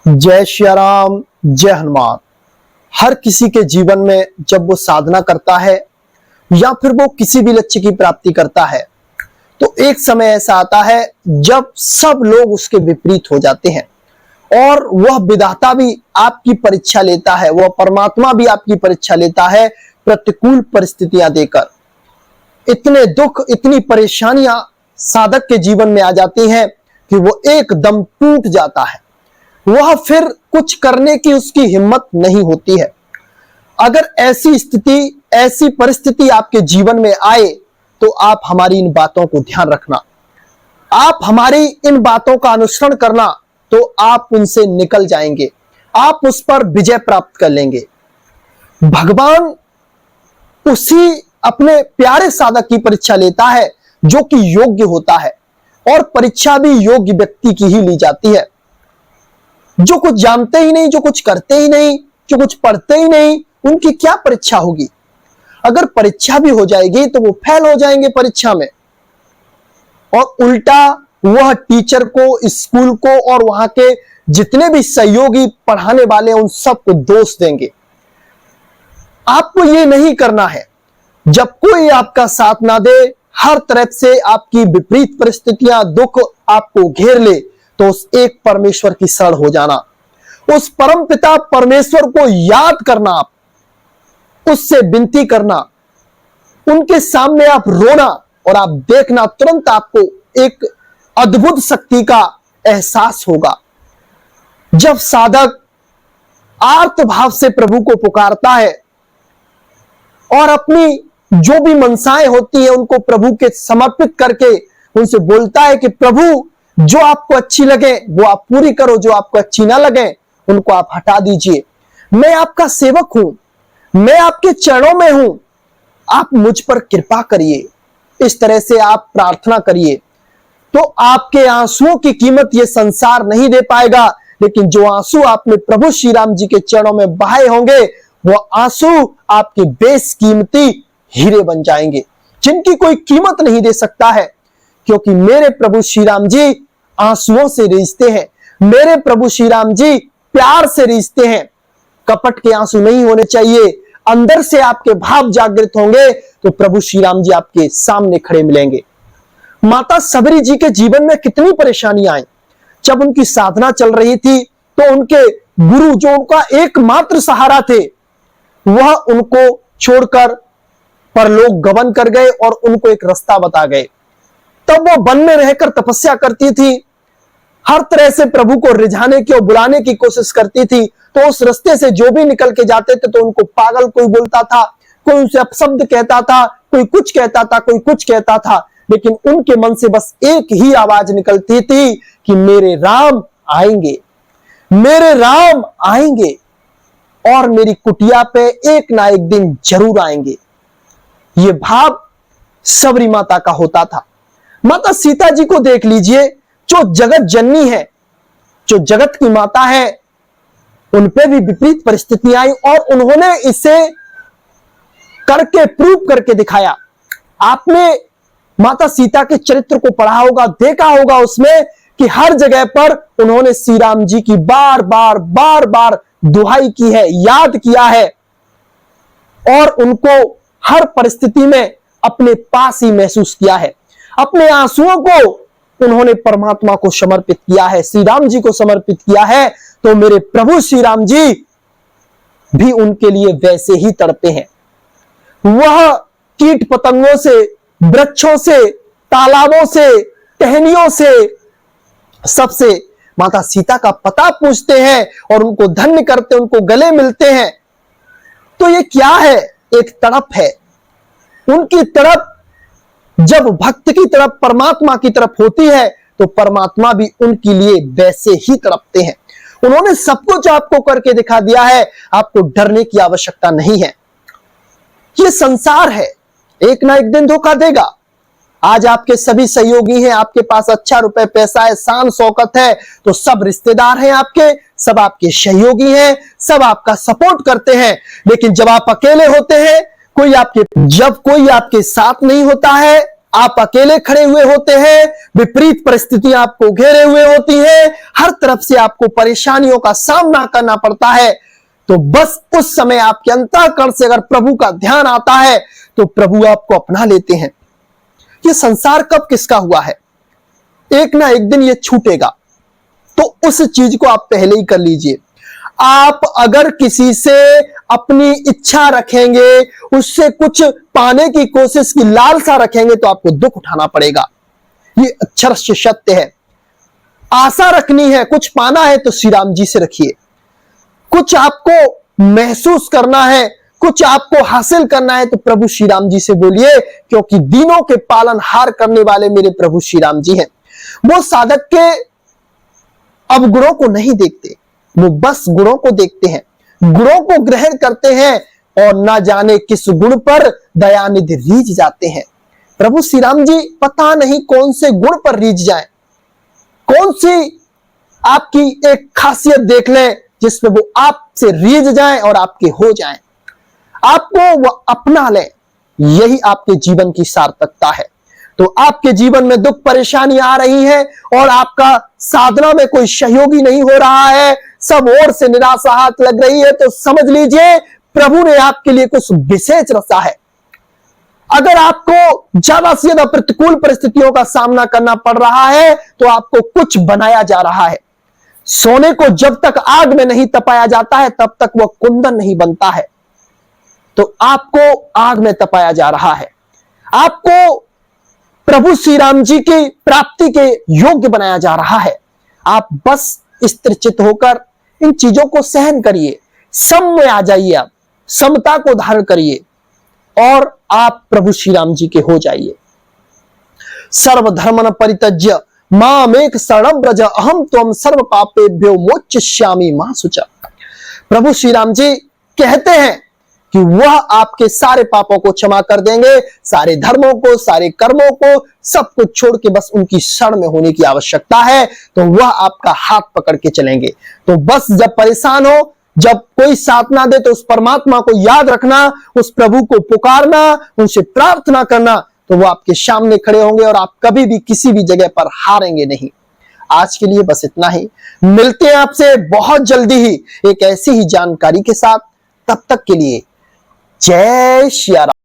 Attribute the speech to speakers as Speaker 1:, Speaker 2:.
Speaker 1: जय श्री राम, जय हनुमान। हर किसी के जीवन में जब वो साधना करता है या फिर वो किसी भी लक्ष्य की प्राप्ति करता है तो एक समय ऐसा आता है जब सब लोग उसके विपरीत हो जाते हैं और वह विधाता भी आपकी परीक्षा लेता है, वह परमात्मा भी आपकी परीक्षा लेता है प्रतिकूल परिस्थितियां देकर। इतने दुख, इतनी परेशानियां साधक के जीवन में आ जाती हैं कि वो एकदम टूट जाता है, वह फिर कुछ करने की उसकी हिम्मत नहीं होती है। अगर ऐसी स्थिति, ऐसी परिस्थिति आपके जीवन में आए तो आप हमारी इन बातों को ध्यान रखना, आप हमारी इन बातों का अनुसरण करना, तो आप उनसे निकल जाएंगे, आप उस पर विजय प्राप्त कर लेंगे। भगवान उसी अपने प्यारे साधक की परीक्षा लेता है जो कि योग्य होता है, और परीक्षा भी योग्य व्यक्ति की ही ली जाती है। जो कुछ जानते ही नहीं, जो कुछ करते ही नहीं, जो कुछ पढ़ते ही नहीं, उनकी क्या परीक्षा होगी? अगर परीक्षा भी हो जाएगी तो वो फेल हो जाएंगे परीक्षा में, और उल्टा वह टीचर को, स्कूल को और वहां के जितने भी सहयोगी पढ़ाने वाले उन सबको दोष देंगे। आपको ये नहीं करना है। जब कोई आपका साथ ना दे, हर तरफ से आपकी विपरीत परिस्थितियां, दुख आपको घेर ले, तो उस एक परमेश्वर की शरण हो जाना, उस परम पिता परमेश्वर को याद करना, आप उससे विनती करना, उनके सामने आप रोना, और आप देखना तुरंत आपको एक अद्भुत शक्ति का एहसास होगा। जब साधक आर्त भाव से प्रभु को पुकारता है और अपनी जो भी मनसाएं होती है उनको प्रभु के समर्पित करके उनसे बोलता है कि प्रभु, जो आपको अच्छी लगे वो आप पूरी करो, जो आपको अच्छी ना लगे उनको आप हटा दीजिए। मैं आपका सेवक हूं, मैं आपके चरणों में हूं, आप मुझ पर कृपा करिए। इस तरह से आप प्रार्थना करिए तो आपके आंसुओं की कीमत ये संसार नहीं दे पाएगा, लेकिन जो आंसू आपने प्रभु श्री राम जी के चरणों में बहाए होंगे वो आंसू आपके बेशकीमती हीरे बन जाएंगे, जिनकी कोई कीमत नहीं दे सकता है। क्योंकि मेरे प्रभु श्री राम जी आंसुओं से रीझते हैं, मेरे प्रभु श्री राम जी प्यार से रीझते हैं। कपट के आंसू नहीं होने चाहिए। अंदर से आपके भाव जागृत होंगे तो प्रभु श्री राम जी आपके सामने खड़े मिलेंगे। माता सबरी जी के जीवन में कितनी परेशानियां आई। जब उनकी साधना चल रही थी तो उनके गुरु, जो उनका एकमात्र सहारा थे, वह उनको छोड़कर परलोक गमन कर गए और उनको एक रास्ता बता गए। तब वो वन में रहकर तपस्या करती थी, हर तरह से प्रभु को रिझाने की और बुलाने की कोशिश करती थी। तो उस रास्ते से जो भी निकल के जाते थे तो उनको पागल कोई बोलता था, कोई उनसे अपशब्द कहता था, कोई कुछ कहता था, कोई कुछ कहता था, लेकिन उनके मन से बस एक ही आवाज निकलती थी कि मेरे राम आएंगे, मेरे राम आएंगे, और मेरी कुटिया पे एक ना एक दिन जरूर आएंगे। ये भाव सबरी माता का होता था। माता सीता जी को देख लीजिए, जो जगत जननी है, जो जगत की माता है, उनपे भी विपरीत परिस्थितियां आई और उन्होंने इसे करके प्रूव करके दिखाया। आपने माता सीता के चरित्र को पढ़ा होगा, देखा होगा उसमें कि हर जगह पर उन्होंने श्री राम जी की बार बार दुहाई की है, याद किया है, और उनको हर परिस्थिति में अपने पास ही महसूस किया है। अपने आंसुओं को उन्होंने परमात्मा को समर्पित किया है, श्री राम जी को समर्पित किया है। तो मेरे प्रभु श्री राम जी भी उनके लिए वैसे ही तड़पे हैं। वह कीट पतंगों से, वृक्षों से, तालाबों से, टहनियों से, सबसे माता सीता का पता पूछते हैं और उनको धन्य करते, उनको गले मिलते हैं। तो ये क्या है? एक तड़प है। उनकी तड़प जब भक्त की तरफ, परमात्मा की तरफ होती है तो परमात्मा भी उनके लिए वैसे ही तड़पते हैं। उन्होंने सब कुछ आपको करके दिखा दिया है, आपको डरने की आवश्यकता नहीं है। ये संसार है, एक ना एक दिन धोखा देगा। आज आपके सभी सहयोगी हैं, आपके पास अच्छा रुपए पैसा है, शान शौकत है, तो सब रिश्तेदार हैं आपके, सब आपके सहयोगी हैं, सब आपका सपोर्ट करते हैं। लेकिन जब आप अकेले होते हैं, जब कोई आपके साथ नहीं होता है, आप अकेले खड़े हुए होते हैं, विपरीत परिस्थितियां आपको घेरे हुए होती हैं, हर तरफ से आपको परेशानियों का सामना करना पड़ता है, तो बस उस समय आपके अंतःकरण से अगर प्रभु का ध्यान आता है तो प्रभु आपको अपना लेते हैं। ये संसार कब किसका हुआ है? एक ना एक दिन ये छूटेगा, तो उस चीज को आप पहले ही कर लीजिए। आप अगर किसी से अपनी इच्छा रखेंगे, उससे कुछ पाने की कोशिश की लालसा रखेंगे, तो आपको दुख उठाना पड़ेगा। ये अक्षर से सत्य है। आशा रखनी है, कुछ पाना है तो श्री राम जी से रखिए। कुछ आपको महसूस करना है, कुछ आपको हासिल करना है, तो प्रभु श्री राम जी से बोलिए, क्योंकि दीनों के पालनहार करने वाले मेरे प्रभु श्री राम जी हैं। वो साधक के अवगुणों को नहीं देखते, वो बस गुणों को देखते हैं, गुणों को ग्रहण करते हैं और ना जाने किस गुण पर दयानिधि रीझ जाते हैं। प्रभु श्री राम जी पता नहीं कौन से गुण पर रीझ जाए, कौन सी आपकी एक खासियत देख लें जिसमें वो आपसे रीझ जाए और आपके हो जाए, आपको वो अपना ले। यही आपके जीवन की सार्थकता है। तो आपके जीवन में दुख परेशानी आ रही है और आपका साधना में कोई सहयोगी नहीं हो रहा है, सब ओर से निराशा हाथ लग रही है, तो समझ लीजिए प्रभु ने आपके लिए कुछ विशेष रचा है। अगर आपको ज्यादा से ज्यादा प्रतिकूल परिस्थितियों का सामना करना पड़ रहा है, तो आपको कुछ बनाया जा रहा है। सोने को जब तक आग में नहीं तपाया जाता है, तब तक वह कुंदन नहीं बनता है। तो आपको आग में तपाया जा रहा है, आपको प्रभु श्री राम जी की प्राप्ति के योग्य बनाया जा रहा है। आप बस स्थिरचित्त होकर इन चीजों को सहन करिए, सम में आ जाइए, आप समता को धारण करिए और आप प्रभु श्री राम जी के हो जाइए। सर्वधर्मन परित्यज्य मामेक शरणं व्रज अहम त्वं सर्व पापेभ्यो मोक्षयिष्यामि मा शुचा। प्रभु श्री राम जी कहते हैं कि वह आपके सारे पापों को क्षमा कर देंगे, सारे धर्मों को, सारे कर्मों को, सब कुछ छोड़ के बस उनकी शरण में होने की आवश्यकता है, तो वह आपका हाथ पकड़ के चलेंगे। तो बस जब परेशान हो, जब कोई साथ ना दे, तो उस परमात्मा को याद रखना, उस प्रभु को पुकारना, उनसे प्रार्थना करना, तो वो आपके सामने खड़े होंगे और आप कभी भी किसी भी जगह पर हारेंगे नहीं। आज के लिए बस इतना ही। मिलते हैं आपसे बहुत जल्दी ही एक ऐसी ही जानकारी के साथ। तब तक के लिए जय श्री राम।